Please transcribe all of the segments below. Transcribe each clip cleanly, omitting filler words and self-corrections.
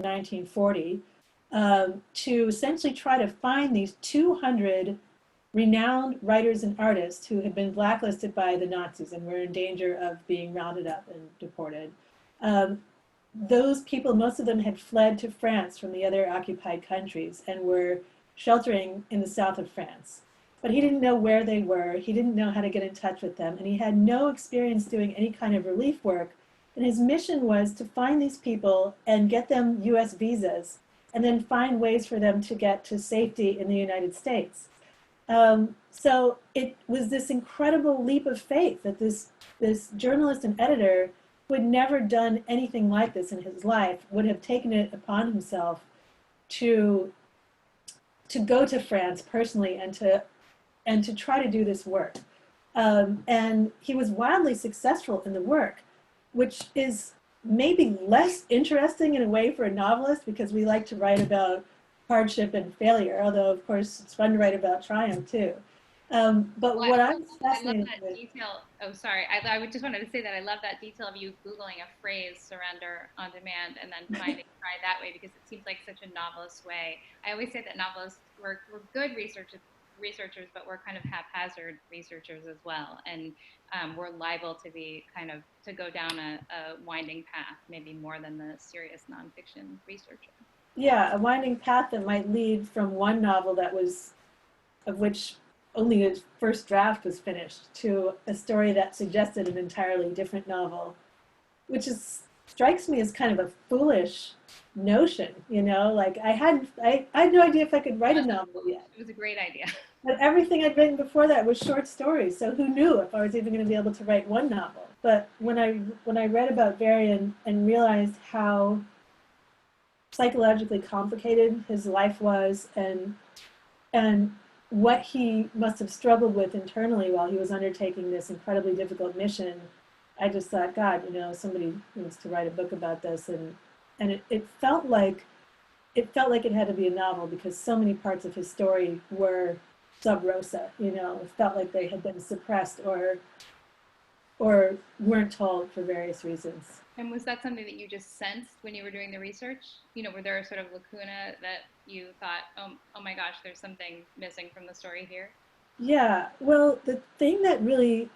in 1940 to essentially try to find these 200 renowned writers and artists who had been blacklisted by the Nazis and were in danger of being rounded up and deported. Um, those people, most of them had fled to France from the other occupied countries and were sheltering in the south of France. But he didn't know where they were. He didn't know how to get in touch with them. And he had no experience doing any kind of relief work. And his mission was to find these people and get them US visas and then find ways for them to get to safety in the United States. So it was this incredible leap of faith that this journalist and editor who had never done anything like this in his life would have taken it upon himself to go to France personally and to try to do this work. And he was wildly successful in the work, which is maybe less interesting in a way for a novelist because we like to write about hardship and failure, although of course it's fun to write about triumph too. But Well, what I'm I love fascinated that with, detail. Oh, sorry. I would just wanted to say that I love that detail of you Googling a phrase, surrender on demand, and then finding Fry that way because it seems like such a novelist way. I always say that novelists, we're good researchers, but we're kind of haphazard researchers as well. And we're liable to be to go down a winding path, maybe more than the serious nonfiction researcher. yeah, a winding path that might lead from one novel that was, of which only its first draft was finished, to a story that suggested an entirely different novel, which is strikes me as kind of a foolish notion, you know, like I had no idea if I could write a novel yet. It was a great idea. But everything I'd written before that was short stories, so who knew if I was even going to be able to write one novel? But when I read about Varian and realized how psychologically complicated his life was and what he must have struggled with internally while he was undertaking this incredibly difficult mission, I just thought, God, you know, somebody needs to write a book about this, and it felt like it had to be a novel because so many parts of his story were sub rosa, you know, it felt like they had been suppressed or weren't told for various reasons. And was that something that you just sensed when you were doing the research? You know, were there a sort of lacuna that you thought, oh my gosh, there's something missing from the story here? Yeah, well, the thing that really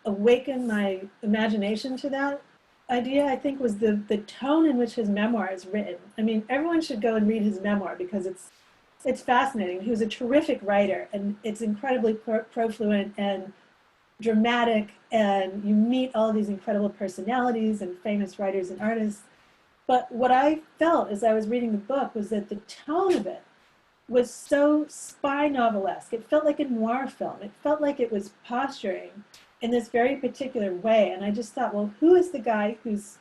awakened my imagination to that idea, I think, was the tone in which his memoir is written. I mean, everyone should go and read his memoir because it's fascinating. He was a terrific writer, and it's incredibly profluent and dramatic, and you meet all of these incredible personalities and famous writers and artists. But what I felt as I was reading the book was that the tone of it was so spy novelesque. It felt like a noir film. It felt like it was posturing in this very particular way. And I just thought, well, who is the guy who's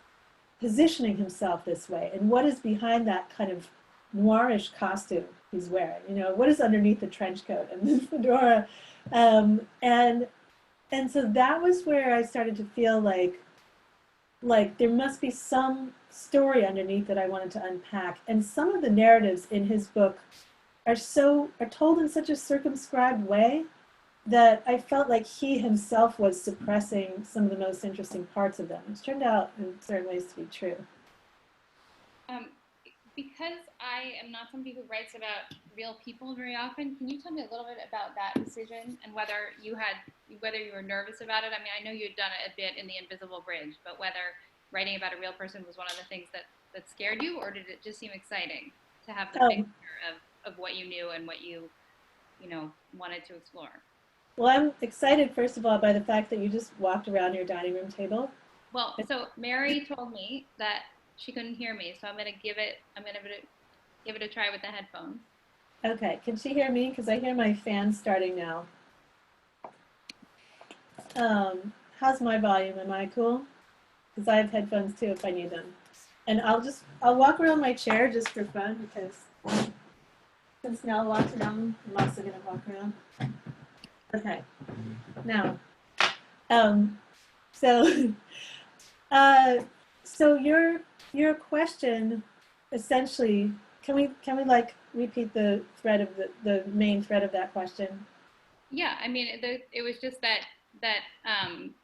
positioning himself this way? And what is behind that kind of noirish costume he's wearing? You know, what is underneath the trench coat and the fedora? Um, and and so that was where I started to feel like there must be some story underneath that I wanted to unpack. And some of the narratives in his book are told in such a circumscribed way that I felt like he himself was suppressing some of the most interesting parts of them, which turned out in certain ways to be true. Um, because I am not somebody who writes about real people very often, can you tell me a little bit about that decision and whether you were nervous about it? I mean, I know you had done it a bit in The Invisible Bridge, but whether writing about a real person was one of the things that scared you, or did it just seem exciting to have the Um, picture of what you knew and what you know, wanted to explore? well, I'm excited, first of all, by the fact that you just walked around your dining room table. Well, so Mary told me that she couldn't hear me, so I'm gonna give it a try with the headphones. Okay, can she hear me? Because I hear my fan starting now. How's my volume? Am I cool? Because I have headphones too if I need them. And I'll walk around my chair just for fun because since Nell walked around, I'm also gonna walk around. Okay, now, um, so, uh, so your question, essentially, can we like repeat the thread of the main thread of that question? Yeah, I mean, it was just that that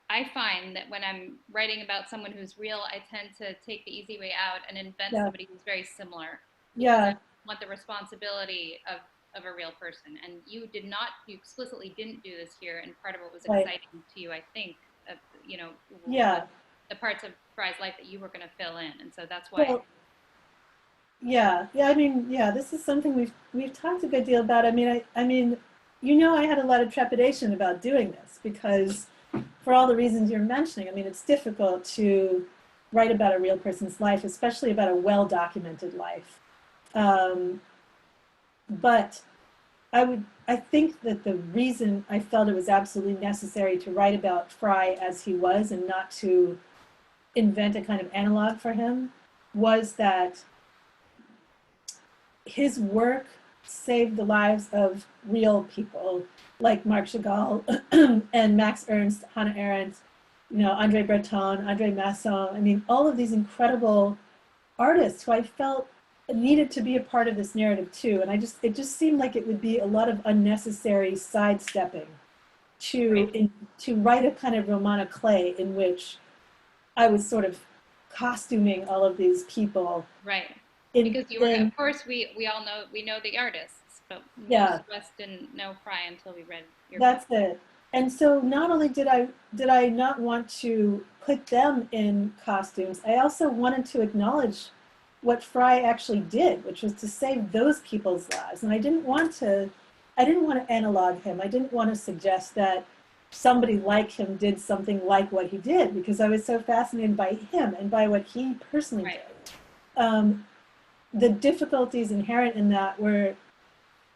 I find that when I'm writing about someone who's real, I tend to take the easy way out and invent Yeah. somebody who's very similar because I Yeah. want the responsibility of a real person. And you did not, you explicitly didn't do this here. And part of what was Right. exciting to you, I think, you know, was Yeah. the parts of Fry's life that you were going to fill in. And so that's why. Well, yeah. Yeah. I mean, yeah, this is something we've talked a good deal about. I mean, I had a lot of trepidation about doing this because for all the reasons you're mentioning, I mean, it's difficult to write about a real person's life, especially about a well-documented life. Um, but I think that the reason I felt it was absolutely necessary to write about Fry as he was and not to invent a kind of analog for him was that his work saved the lives of real people like Marc Chagall and Max Ernst, Hannah Arendt, Andre Breton, Andre Masson. I mean, all of these incredible artists who I felt needed to be a part of this narrative too. And it just seemed like it would be a lot of unnecessary sidestepping Right. to write a kind of roman à clef in which I was sort of costuming all of these people Right. in Because you were, in of course, we all know, we know the artists, but most yeah, of us didn't know Fry until we read your book. that's it. And so not only did I not want to put them in costumes, I also wanted to acknowledge what Fry actually did, which was to save those people's lives. And I didn't want to analog him. I didn't want to suggest that somebody like him did something like what he did because I was so fascinated by him and by what he personally Right. did. Um, the difficulties inherent in that were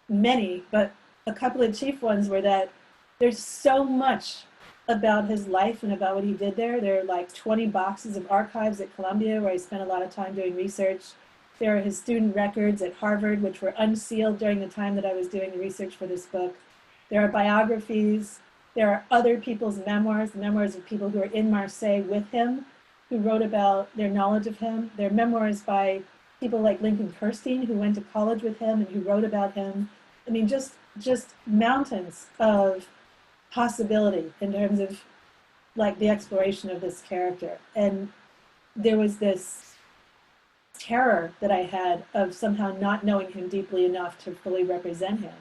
many, but a couple of chief ones were that there's so much about his life and about what he did there. There are like 20 boxes of archives at Columbia where I spent a lot of time doing research. There are his student records at Harvard, which were unsealed during the time that I was doing the research for this book. There are biographies. There are other people's memoirs, the memoirs of people who are in Marseille with him, who wrote about their knowledge of him. There are memoirs by people like Lincoln Kirstein, who went to college with him and who wrote about him. I mean, just mountains of possibility in terms of like the exploration of this character. And there was this terror that I had of somehow not knowing him deeply enough to fully represent him.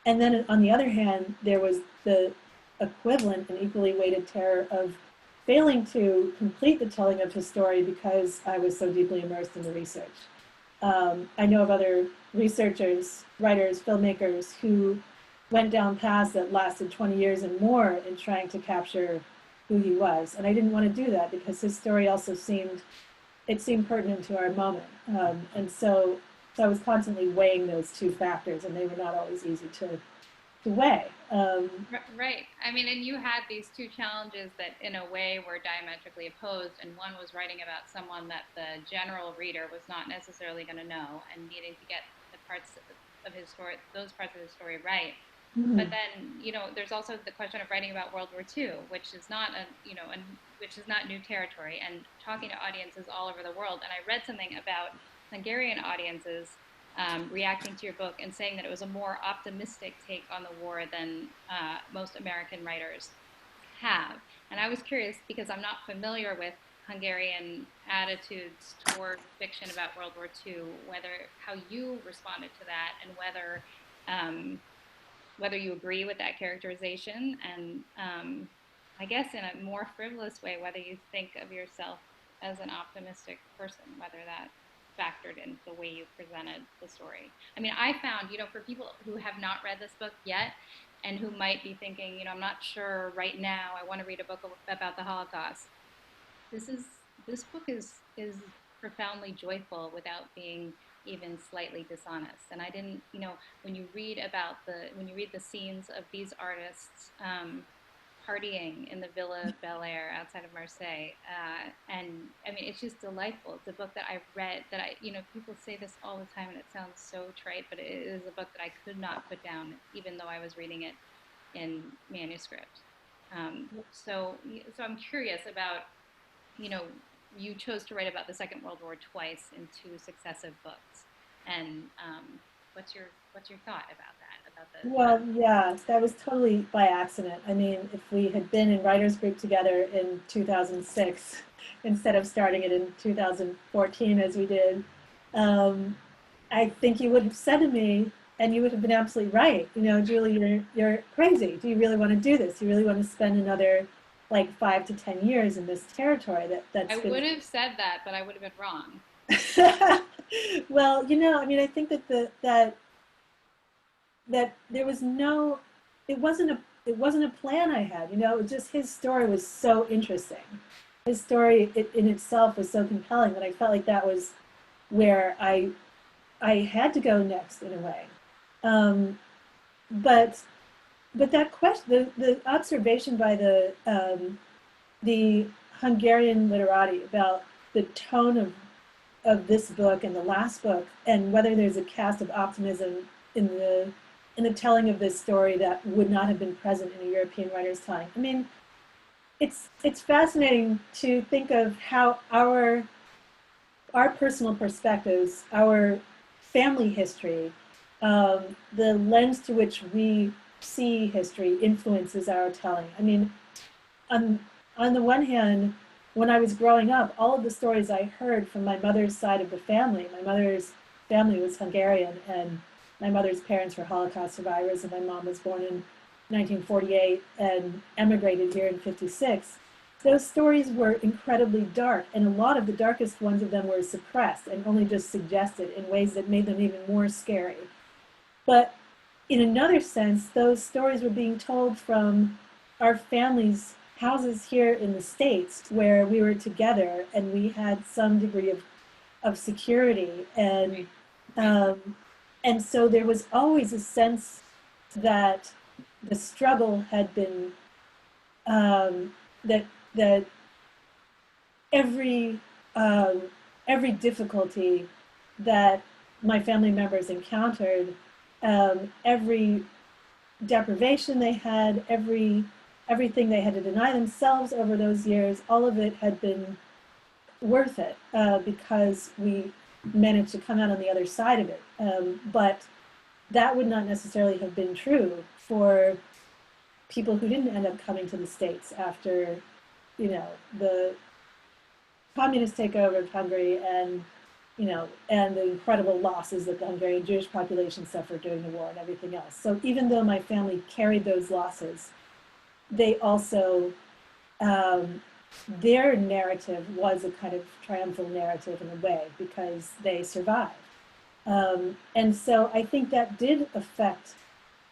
And then on the other hand, there was the equivalent and equally weighted terror of failing to complete the telling of his story because I was so deeply immersed in the research. I know of other researchers, writers, filmmakers who went down paths that lasted 20 years and more in trying to capture who he was. And I didn't want to do that because his story also seemed pertinent to our moment. And so I was constantly weighing those two factors, and they were not always easy to weigh. Right. I mean, and you had these two challenges that, in a way, were diametrically opposed. And one was writing about someone that the general reader was not necessarily going to know, and needing to get the parts of his story, those parts of his story, right. But Mhm. then, there's also the question of writing about World War II, which is not which is not new territory, and talking to audiences all over the world. And I read something about Hungarian audiences reacting to your book and saying that it was a more optimistic take on the war than most American writers have. And I was curious because I'm not familiar with Hungarian attitudes toward fiction about World War II, how you responded to that, and um, whether you agree with that characterization, and I guess in a more frivolous way, whether you think of yourself as an optimistic person, whether that factored in the way you presented the story. I mean, I found, for people who have not read this book yet and who might be thinking, I'm not sure right now, I want to read a book about the Holocaust. This is this book is profoundly joyful without being even slightly dishonest. And I didn't, when you read the scenes of these artists partying in the Villa Bel Air outside of Marseille, and I mean, it's just delightful. It's a book that I read that people say this all the time, and it sounds so trite, but it is a book that I could not put down, even though I was reading it in manuscript. So I'm curious about, you know, you chose to write about the Second World War twice in two successive books, and what's your thought about that? about this. Well, yeah, that was totally by accident. I mean, if we had been in writers group together in 2006 instead of starting it in 2014 as we did, um, I think you would have said to me, and you would have been absolutely right. You know, Julie, you're crazy. Do you really want to do this? Do you really want to spend another like 5 to 10 years in this territory I that's going would have said that, but I would have been wrong. to? Well, you know, I mean, I think that that there was no, it wasn't a plan I had. You know, it was just his story was so interesting. His story in itself was so compelling that I felt like that was where I had to go next in a way. Um, but that question, the observation by the Hungarian literati about the tone of this book and the last book, and whether there's a cast of optimism in the telling of this story that would not have been present in a European writer's telling. I mean, it's fascinating to think of how our personal perspectives, our family history, the lens through which we see history influences our telling. I mean, on, on the one hand, when I was growing up, all of the stories I heard from my mother's side of the family, my mother's family was Hungarian, and my mother's parents were Holocaust survivors, and my mom was born in 1948 and emigrated here in 56. Those stories were incredibly dark, and a lot of the darkest ones of them were suppressed and only just suggested in ways that made them even more scary. But in another sense, those stories were being told from our families' houses here in the States where we were together and we had some degree of security. And so there was always a sense that the struggle had been, that, that every, every difficulty that my family members encountered, every deprivation they had, everything they had to deny themselves over those years, all of it had been worth it because we managed to come out on the other side of it. But that would not necessarily have been true for people who didn't end up coming to the States after, you know, the communist takeover of Hungary and, you know, and the incredible losses that the Hungarian Jewish population suffered during the war and everything else. So even though my family carried those losses, they also, their narrative was a kind of triumphal narrative in a way because they survived. And so I think that did affect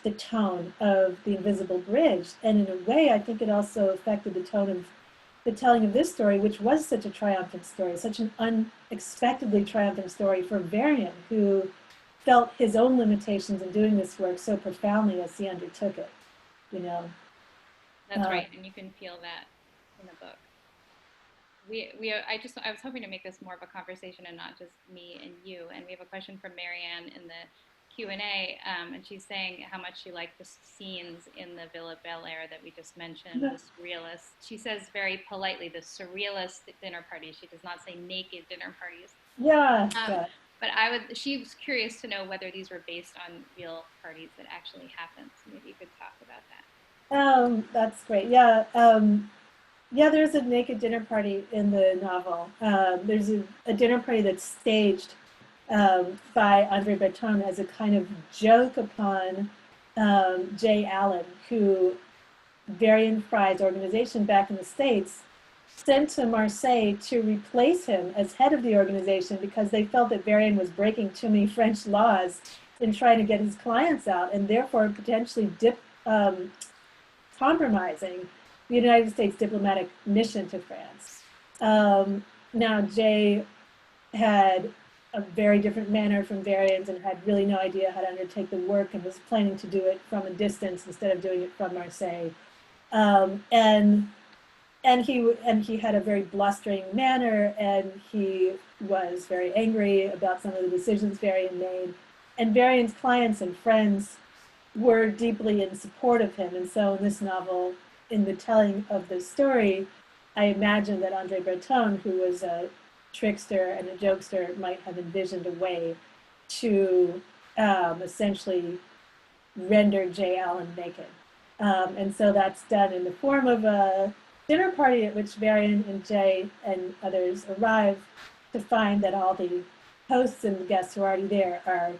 the tone of The Invisible Bridge. And in a way, I think it also affected the tone of the telling of this story, which was such a triumphant story, such an unexpectedly triumphant story for Varian, who felt his own limitations in doing this work so profoundly as he undertook it, you know. That's right, and you can feel that in the book. I was hoping to make this more of a conversation and not just me and you. And we have a question from Marianne in the Q&A, and she's saying how much she liked the scenes in the Villa Bel Air that we just mentioned, the surrealist. She says very politely, the surrealist dinner parties. She does not say naked dinner parties. Yeah, But she was curious to know whether these were based on real parties that actually happened. So maybe you could talk about that. That's great. Yeah. Yeah, there's a naked dinner party in the novel. There's a dinner party that's staged by Andre Breton as a kind of joke upon Jay Allen, who Varian Fry's organization back in the States sent to Marseille to replace him as head of the organization because they felt that Varian was breaking too many French laws in trying to get his clients out and therefore potentially compromising the United States diplomatic mission to France. Now, Jay had a very different manner from Varian's and had really no idea how to undertake the work and was planning to do it from a distance instead of doing it from Marseille. And he had a very blustering manner, and he was very angry about some of the decisions Varian made. And Varian's clients and friends were deeply in support of him. And so in this novel, in the telling of the story, I imagine that Andre Breton, who was a trickster and a jokester, might have envisioned a way to essentially render J. Allen naked. And so that's done in the form of a dinner party at which Varian and Jay and others arrive to find that all the hosts and the guests who are already there are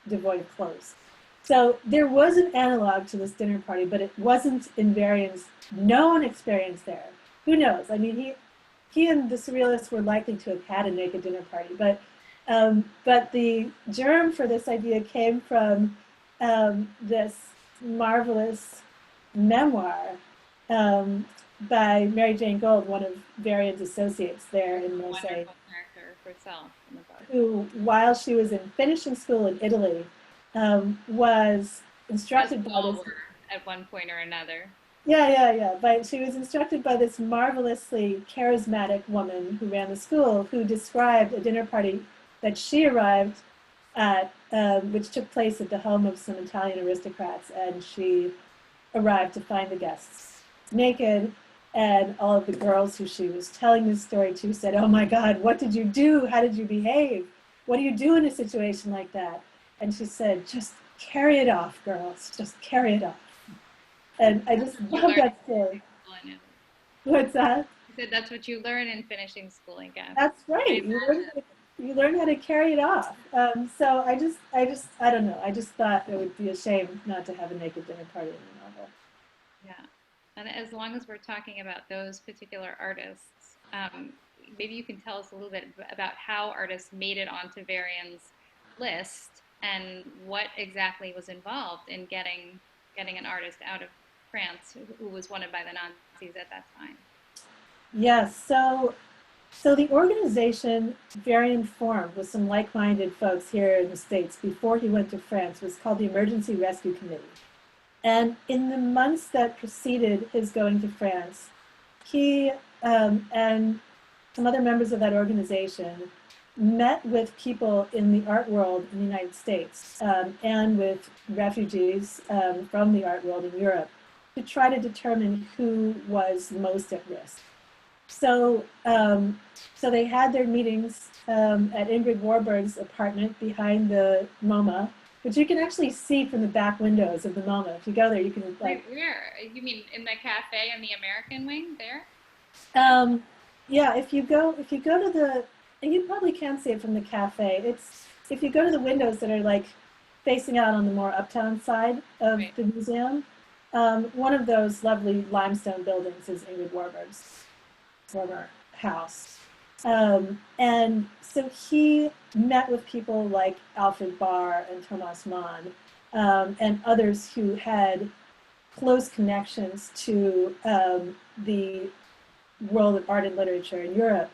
devoid of clothes. So there was an analog to this dinner party, but it wasn't in Varian's known experience there. Who knows? I mean, he and the surrealists were likely to have had a naked dinner party, but the germ for this idea came from this marvelous memoir by Mary Jane Gold, one of Varian's associates there in Marseille. Wonderful character herself in the book. Who, while she was in finishing school in Italy, was instructed by this. At one point or another. Yeah. But she was instructed by this marvelously charismatic woman who ran the school, who described a dinner party that she arrived at, which took place at the home of some Italian aristocrats, and she arrived to find the guests naked, and all of the girls who she was telling this story to said, "Oh my God, what did you do? How did you behave? What do you do in a situation like that?" And she said, "Just carry it off, girls, just carry it off." And I just love that story. What's that? I said that's what you learn in finishing school, I guess. That's right. You learn how to carry it off. So I don't know. I just thought it would be a shame not to have a naked dinner party in the novel. Yeah. And as long as we're talking about those particular artists, maybe you can tell us a little bit about how artists made it onto Varian's list and what exactly was involved in getting an artist out of France who was wanted by the Nazis at that time. Yes. So the organization Varian formed with some like-minded folks here in the States before he went to France was called the Emergency Rescue Committee. And in the months that preceded his going to France, he and some other members of that organization met with people in the art world in the United States and with refugees from the art world in Europe to try to determine who was most at risk. So they had their meetings at Ingrid Warburg's apartment behind the MoMA, which you can actually see from the back windows of the MoMA. If you go there, you can like. Where? You mean in the cafe in the American wing there? Yeah, if you go to the, and you probably can see it from the cafe. It's if you go to the windows that are like facing out on the more uptown side of the museum. One of those lovely limestone buildings is Ingrid Warburg's former house. And so he met with people like Alfred Barr and Thomas Mann and others who had close connections to the world of art and literature in Europe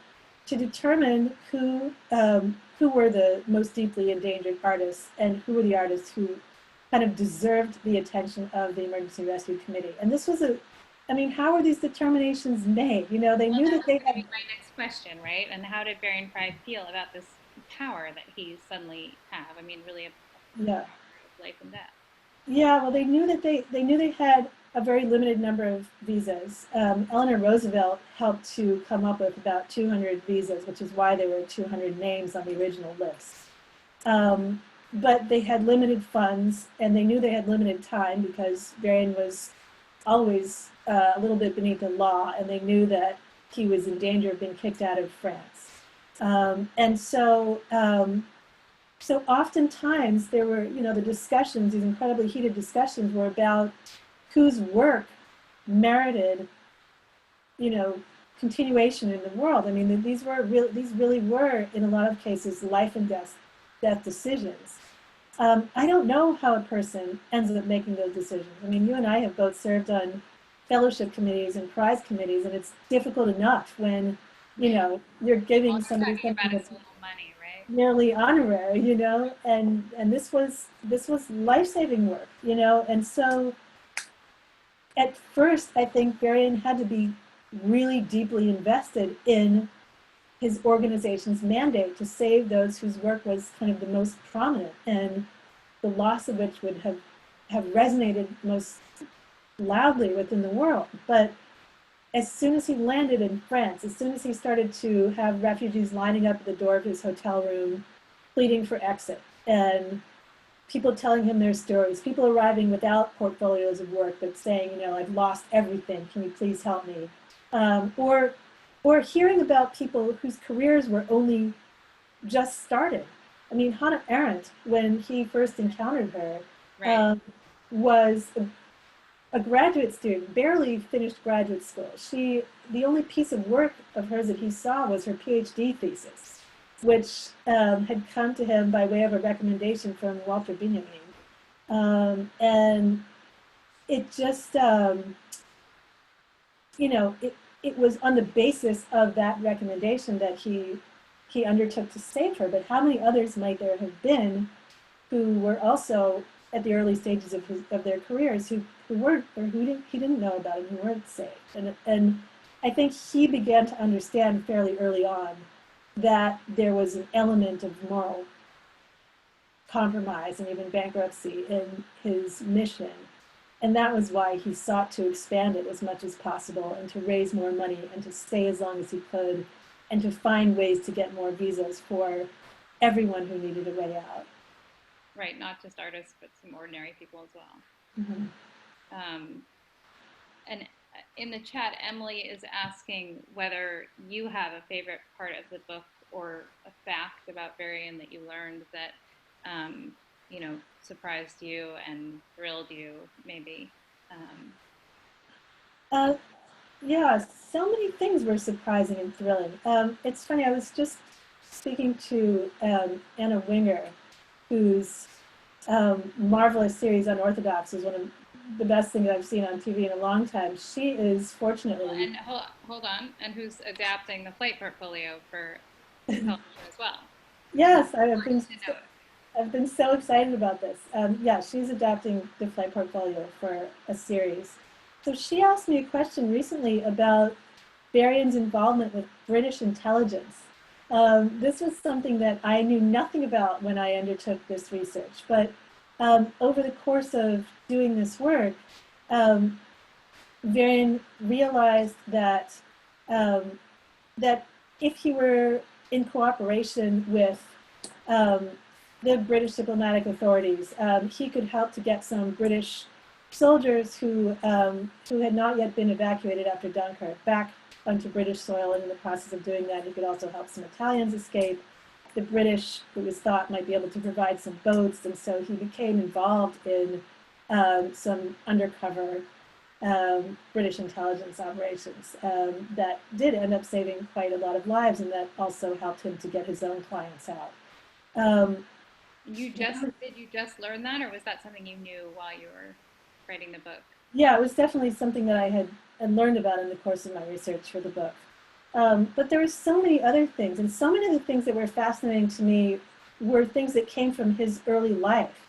to determine who were the most deeply endangered artists and who were the artists who kind of deserved the attention of the Emergency Rescue Committee. And this was how were these determinations made? You know, they knew that they had. My next question, right? And how did Varian Fry feel about this power that he suddenly have? I mean, really, of life and death. Yeah, well, they knew that they had a very limited number of visas. Eleanor Roosevelt helped to come up with about 200 visas, which is why there were 200 names on the original list. But they had limited funds, and they knew they had limited time because Varian was always a little bit beneath the law, and they knew that he was in danger of being kicked out of France. And so oftentimes there were, the discussions, these incredibly heated discussions were about whose work merited, continuation in the world. I mean, these really were, in a lot of cases, life and death decisions. I don't know how a person ends up making those decisions. I mean, you and I have both served on fellowship committees and prize committees, and it's difficult enough when, you're giving somebody something that's money, right? nearly honorary, and this was life-saving work, and so at first I think Barian had to be really deeply invested in his organization's mandate to save those whose work was kind of the most prominent and the loss of which would have resonated most loudly within the world. But as soon as he landed in France, as soon as he started to have refugees lining up at the door of his hotel room, pleading for exit, and people telling him their stories, people arriving without portfolios of work, but saying, you know, I've lost everything. Can you please help me? Or hearing about people whose careers were only just started. I mean, Hannah Arendt, when he first encountered her, Right. was a graduate student, barely finished graduate school. The only piece of work of hers that he saw was her PhD thesis, which had come to him by way of a recommendation from Walter Benjamin. And it just, you know, it was on the basis of that recommendation that he undertook to save her. But how many others might there have been who were also at the early stages of their careers who weren't, or he didn't know about and who weren't saved? And I think he began to understand fairly early on that there was an element of moral compromise and even bankruptcy in his mission. And that was why he sought to expand it as much as possible and to raise more money and to stay as long as he could and to find ways to get more visas for everyone who needed a way out. Right, not just artists, but some ordinary people as well. Mm-hmm. Um, and in the chat, Emily is asking whether you have a favorite part of the book or a fact about Varian that you learned that, you know, surprised you and thrilled you, maybe. Uh, yeah, so many things were surprising and thrilling. It's funny, I was just speaking to Anna Winger, whose marvelous series Unorthodox is one of the best things I've seen on TV in a long time. She is fortunately. And hold on, and who's adapting the flight portfolio for television as well? Yes, Important to note. I've been so excited about this. Yeah, she's adapting the flight portfolio for a series. So she asked me a question recently about Barian's involvement with British intelligence. This was something that I knew nothing about when I undertook this research, but over the course of doing this work, um, Varian realized um, that if he were in cooperation with um, the British diplomatic authorities, he could help to get some British soldiers who had not yet been evacuated after Dunkirk back onto British soil. And in the process of doing that, he could also help some Italians escape. The British, it was thought, might be able to provide some boats, and so he became involved in some undercover British intelligence operations that did end up saving quite a lot of lives, and that also helped him to get his own clients out. Um, Did you just learn that, or was that something you knew while you were writing the book? yeah, it was definitely something that I had learned about in the course of my research for the book. But there were so many other things, and so many of the things that were fascinating to me were things that came from his early life.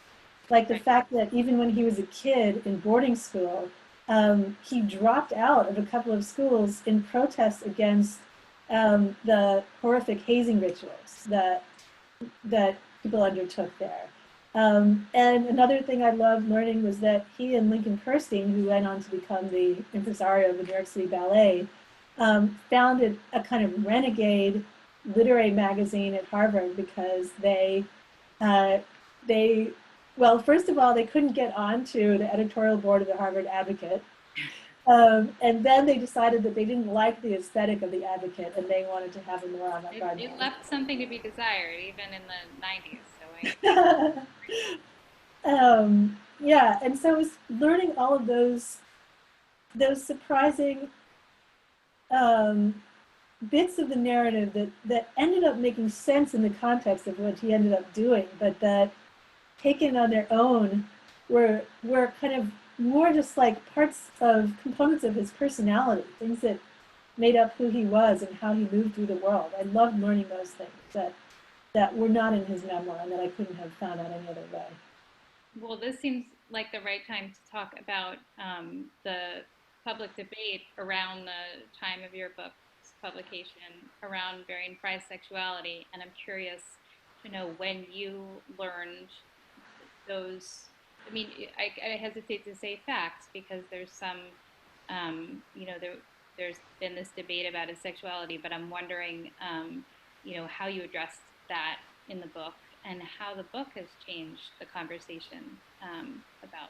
Like the Right. fact that even when he was a kid in boarding school, he dropped out of a couple of schools in protest against the horrific hazing rituals that people undertook there. And another thing I loved learning was that he and Lincoln Kirstein, who went on to become the impresario of the New York City Ballet, founded a kind of renegade literary magazine at Harvard because uh, they, well, first of all, they couldn't get onto the editorial board of the Harvard Advocate. And then they decided that they didn't like the aesthetic of the Advocate and they wanted to have a more avant-garde It magazine. left something to be desired, even in the 90s. So I Yeah, and so it was learning all of those surprising um, bits of the narrative that ended up making sense in the context of what he ended up doing, but that taken on their own were kind of more just like parts of components of his personality, things that made up who he was and how he moved through the world. I loved learning those things that were not in his memoir and that I couldn't have found out any other way. Well, this seems like the right time to talk about the public debate around the time of your book's publication around Varian Fry's sexuality, and I'm curious to know when you learned those. I mean, I hesitate to say facts because there's some, you know, there's been this debate about his sexuality, but I'm wondering, you know, how you addressed that in the book, and how the book has changed the conversation about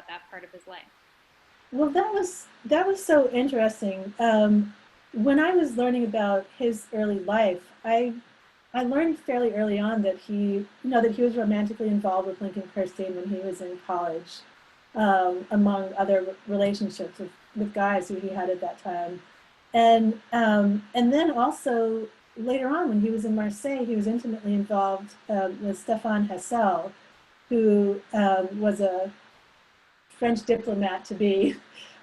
that part of his life. Well, that was so interesting. When I was learning about his early life, I learned fairly early on that that he was romantically involved with Lincoln Kirstein when he was in college, among other relationships with guys who he had at that time, and then also later on when he was in Marseille, he was intimately involved with Stéphane Hessel, who was a French diplomat to be,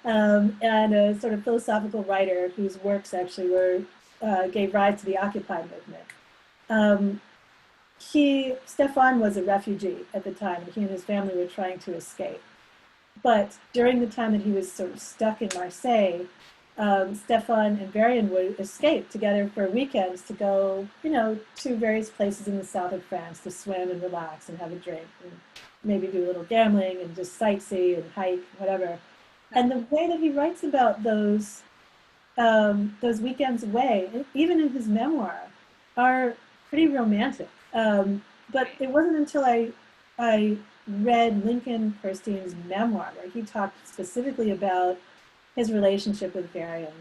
and a sort of philosophical writer whose works actually gave rise to the Occupy movement. Um, Stefan was a refugee at the time, and he and his family were trying to escape. But during the time that he was sort of stuck in Marseille, Stefan and Varian would escape together for weekends to go, to various places in the south of France to swim and relax and have a drink and maybe do a little gambling and just sightsee and hike, whatever. And the way that he writes about those weekends away, even in his memoir, are pretty romantic. But it wasn't until I read Lincoln Kirstein's memoir where he talked specifically about his relationship with Varian.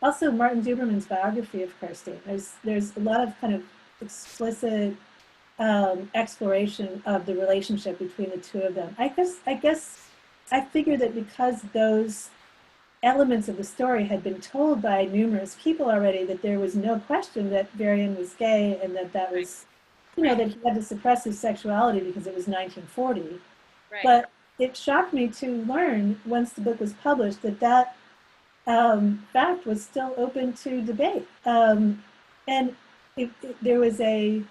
Also, Martin Duberman's biography of Kirstein. There's a lot of kind of explicit exploration of the relationship between the two of them. I guess I figured that because those elements of the story had been told by numerous people already, that there was no question that Varian was gay and that was, that he had to suppress his sexuality because it was 1940. Right. But it shocked me to learn once the book was published that fact was still open to debate. And there was a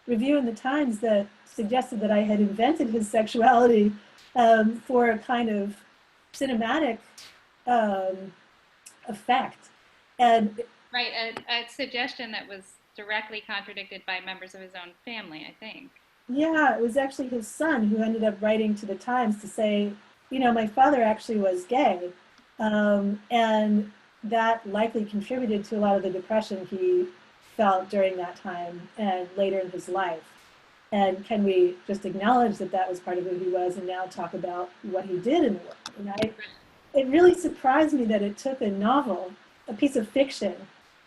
review in the Times that suggested that I had invented his sexuality for a kind of cinematic effect. And right, a suggestion that was directly contradicted by members of his own family, I think. Yeah, it was actually his son who ended up writing to the Times to say, my father actually was gay, and that likely contributed to a lot of the depression he felt during that time and later in his life. And can we just acknowledge that that was part of who he was and now talk about what he did in the world? And it really surprised me that it took a novel, a piece of fiction,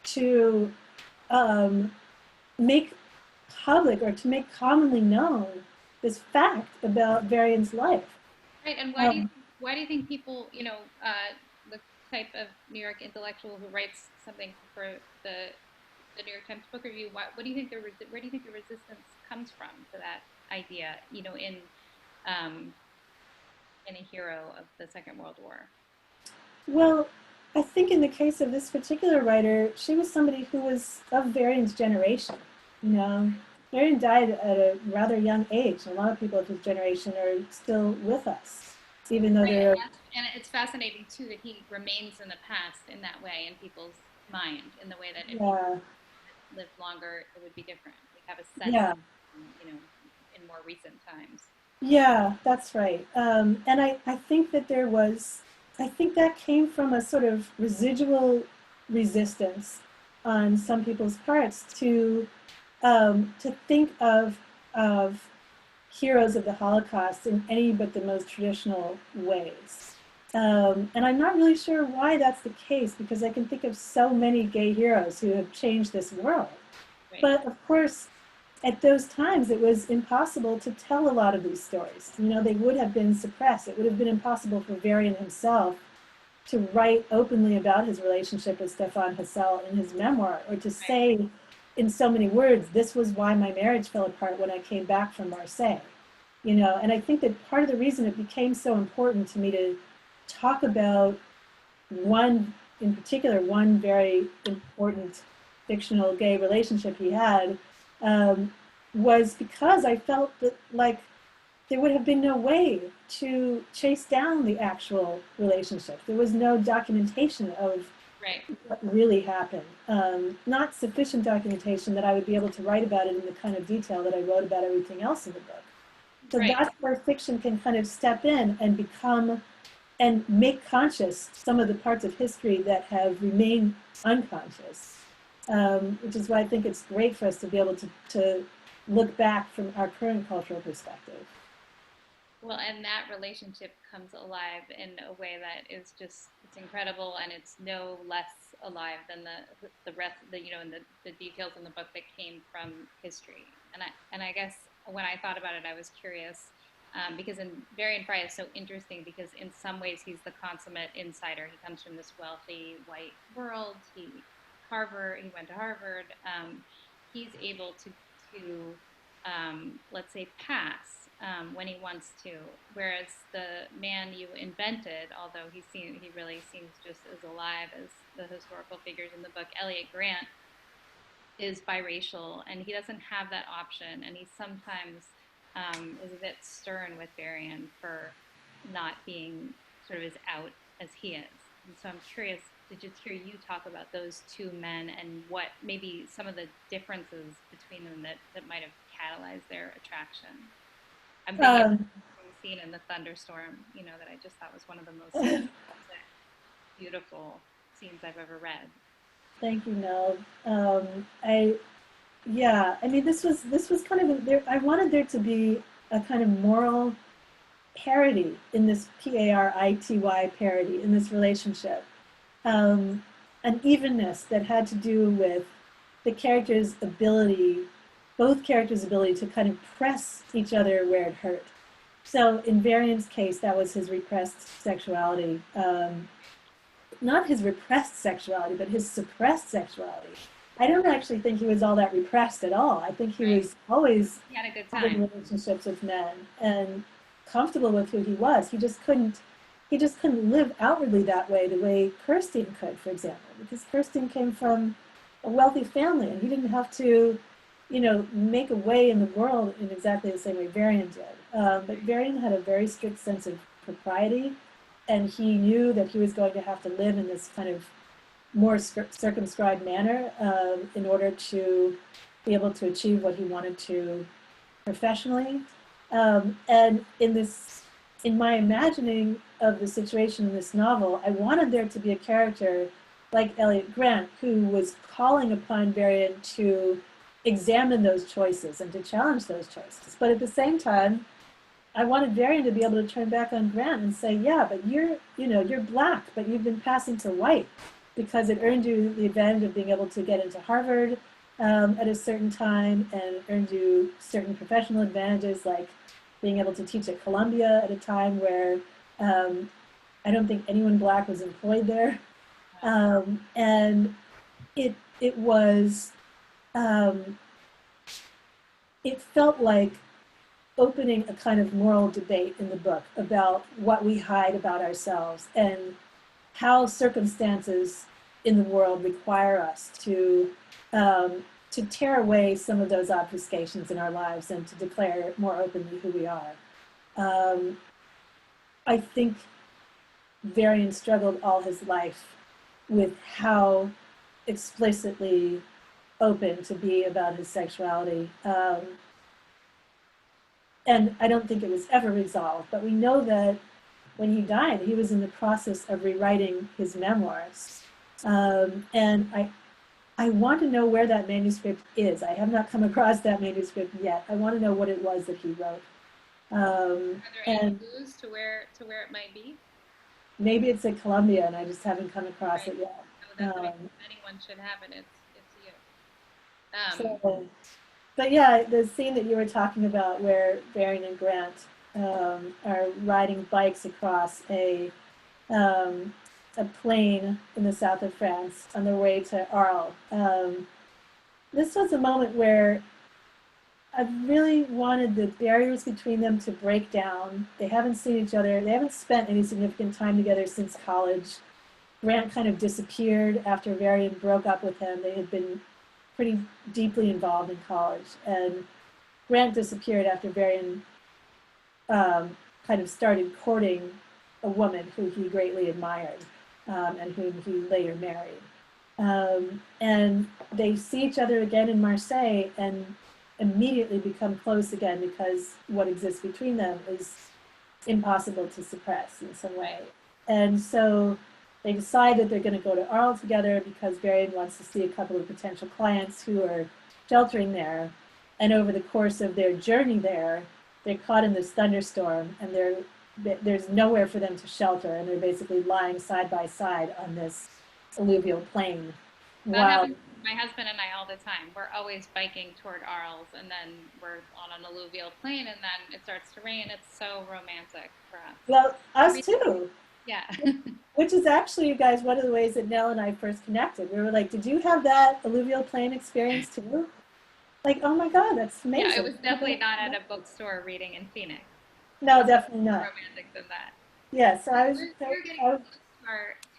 to make public or to make commonly known this fact about Varian's life. Right, and why do you think people, the type of New York intellectual who writes something for the New York Times Book Review, what do you think where do you think the resistance comes from to that idea? In a hero of the Second World War. Well, I think in the case of this particular writer, she was somebody who was of Varian's generation. Varian died at a rather young age. A lot of people of his generation are still with us, even though they're. And it's fascinating too that he remains in the past in that way in people's mind, in the way that if he lived longer, it would be different. We have a sense, in more recent times. Yeah, that's right. And I think that I think that came from a sort of residual resistance on some people's parts to think of heroes of the Holocaust in any but the most traditional ways. And I'm not really sure why that's the case, because I can think of so many gay heroes who have changed this world. Right. But of course, at those times, it was impossible to tell a lot of these stories. They would have been suppressed. It would have been impossible for Varian himself to write openly about his relationship with Stéphane Hessel in his memoir, or to say in so many words, this was why my marriage fell apart when I came back from Marseille. And I think that part of the reason it became so important to me to talk about one very important fictional gay relationship he had, was because I felt that there would have been no way to chase down the actual relationship. There was no documentation of what really happened. Not sufficient documentation that I would be able to write about it in the kind of detail that I wrote about everything else in the book. So that's where fiction can kind of step in and become and make conscious some of the parts of history that have remained unconscious. which is why I think it's great for us to be able to look back from our current cultural perspective. Well, and that relationship comes alive in a way that is just it's incredible, and it's no less alive than the rest the and the details in the book that came from history. And I guess when I thought about it, I was curious because in Varian Fry is so interesting because in some ways he's the consummate insider. He comes from this wealthy white world. He went to Harvard. He's able to let's say, pass when he wants to. Whereas the man you invented, although he really seems just as alive as the historical figures in the book, Elliot Grant, is biracial, and he doesn't have that option, and he sometimes is a bit stern with Barian for not being sort of as out as he is. And so I'm curious to just hear you talk about those two men and what maybe some of the differences between them that might have catalyzed their attraction. I'm thinking of the scene in the thunderstorm, that I just thought was one of the most beautiful scenes I've ever read. Thank you, Nell. I mean, this was kind of I wanted there to be a kind of moral parity in this parity parity in this relationship, an evenness that had to do with the characters' ability, both characters' ability to kind of press each other where it hurt. So in Varian's case, that was his repressed sexuality. Not his repressed sexuality, but his suppressed sexuality. I don't actually think he was all that repressed at all. I think he was always having relationships with men and comfortable with who he was. He just couldn't live outwardly that way the way Kirsten could, for example, because Kirsten came from a wealthy family and he didn't have to, make a way in the world in exactly the same way Varian did. But Varian had a very strict sense of propriety, and he knew that he was going to have to live in this kind of more circumscribed manner in order to be able to achieve what he wanted to professionally. And in my imagining of the situation in this novel, I wanted there to be a character like Elliot Grant who was calling upon Varian to examine those choices and to challenge those choices. But at the same time, I wanted Varian to be able to turn back on Grant and say, yeah, but you're black, but you've been passing to white because it earned you the advantage of being able to get into Harvard at a certain time, and earned you certain professional advantages like being able to teach at Columbia at a time where I don't think anyone black was employed there. And it was, it felt like opening a kind of moral debate in the book about what we hide about ourselves and how circumstances in the world require us to tear away some of those obfuscations in our lives and to declare more openly who we are. I think Varian struggled all his life with how explicitly open to be about his sexuality. And I don't think it was ever resolved, but we know that when he died, he was in the process of rewriting his memoirs. And I want to know where that manuscript is. I have not come across that manuscript yet. I want to know what it was that he wrote. Are there any clues to where it might be? Maybe it's at Columbia, and I just haven't come across it yet. So that's anyone should have it. It's you. But yeah, the scene that you were talking about where Varian and Grant are riding bikes across a plain in the south of France on their way to Arles. This was a moment where I really wanted the barriers between them to break down. They haven't seen each other. They haven't spent any significant time together since college. Grant kind of disappeared after Varian broke up with him. They had been pretty deeply involved in college. And Grant disappeared after Varian kind of started courting a woman who he greatly admired and whom he later married. And they see each other again in Marseille and immediately become close again because what exists between them is impossible to suppress in some way. And so they decide that they're going to go to Arles together because Barian wants to see a couple of potential clients who are sheltering there. And over the course of their journey there, they're caught in this thunderstorm, and there's nowhere for them to shelter, and they're basically lying side by side on this alluvial plain. That While happens to my husband and I all the time. We're always biking toward Arles, and then we're on an alluvial plain, and then it starts to rain. It's so romantic for us. well, us too. Yeah. Which is actually, you guys, one of the ways that Nell and I first connected. We were like, did you have that alluvial plain experience too? Like, oh my God, that's Yeah, it amazing. was definitely not at a bookstore reading in Phoenix. No, It's definitely more not. romantic than that. Yeah, so We're getting close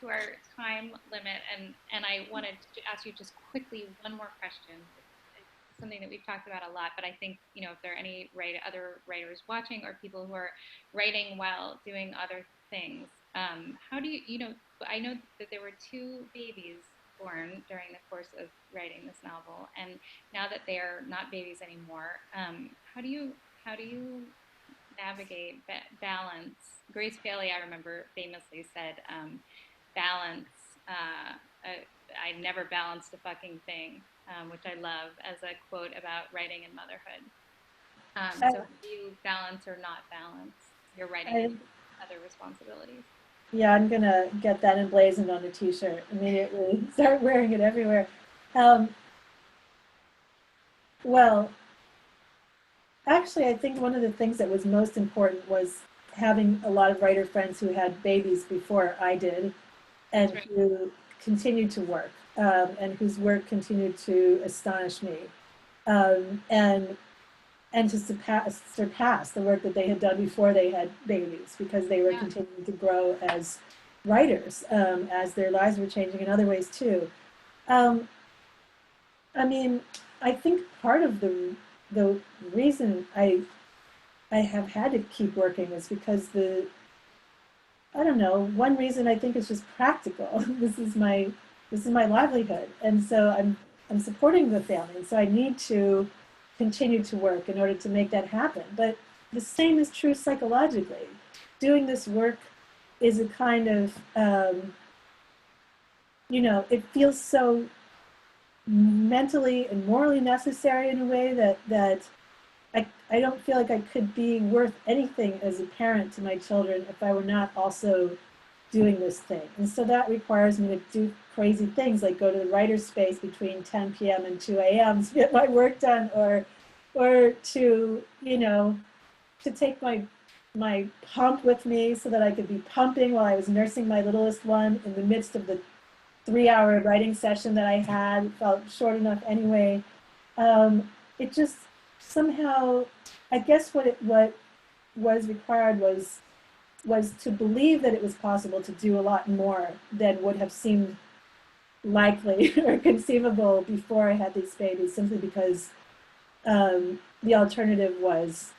to our time limit, and I wanted to ask you just quickly one more question. It's something that we've talked about a lot, but I think, if there are any other writers watching or people who are writing while doing other things, how do I know that there were two babies born during the course of writing this novel, and now that they are not babies anymore, how do you navigate balance? Grace Paley, I remember, famously said, balance. I never balanced a fucking thing, which I love as a quote about writing and motherhood. So how do you balance or not balance your writing I, and other responsibilities? yeah, I'm gonna get that emblazoned on a t-shirt immediately. Start wearing it everywhere. Um, well, actually, I think one of the things that was most important was having a lot of writer friends who had babies before I did, That's and right. who continued to work, and whose work continued to astonish me, and to surpass the work that they had done before they had babies, because they were Yeah. continuing to grow as writers, as their lives were changing in other ways too. Um, I mean, I think part of the reason I have had to keep working is because I don't know, one reason I think is just practical. This is my livelihood, and so I'm supporting the family, so I need to continue to work in order to make that happen. But the same is true psychologically. Doing this work is a kind of it feels so mentally and morally necessary in a way that I don't feel like I could be worth anything as a parent to my children if I were not also doing this thing. And so that requires me to do crazy things like go to the writer's space between 10 p.m. and 2 a.m. to get my work done, or to take my pump with me so that I could be pumping while I was nursing my littlest one in the midst of the 3-hour writing session that I had. It felt short enough anyway. It just somehow, I guess what was required was to believe that it was possible to do a lot more than would have seemed likely or conceivable before I had these babies, simply because the alternative was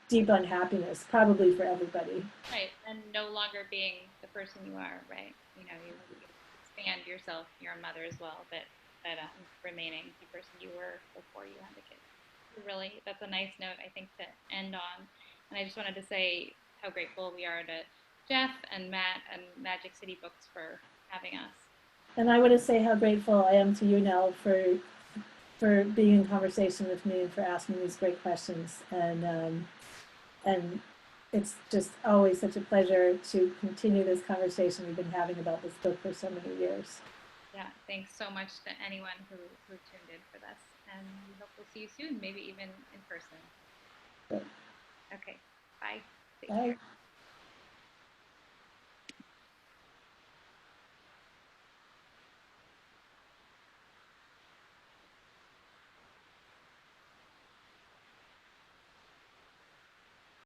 deep unhappiness, probably for everybody. Right. And no longer being the person you are, right? You expand yourself, you're a mother as well, but remaining the person you were before you had the kids. Really, that's a nice note, I think, to end on. And I just wanted to say how grateful we are to Jeff and Matt and Magic City Books for having us. And I want to say how grateful I am to you, Nell, for being in conversation with me and for asking these great questions. And it's just always such a pleasure to continue this conversation we've been having about this book for so many years. Yeah, thanks so much to anyone who tuned in for this. And we hope we'll see you soon, maybe even in person. But, Okay, bye. Take care. bye.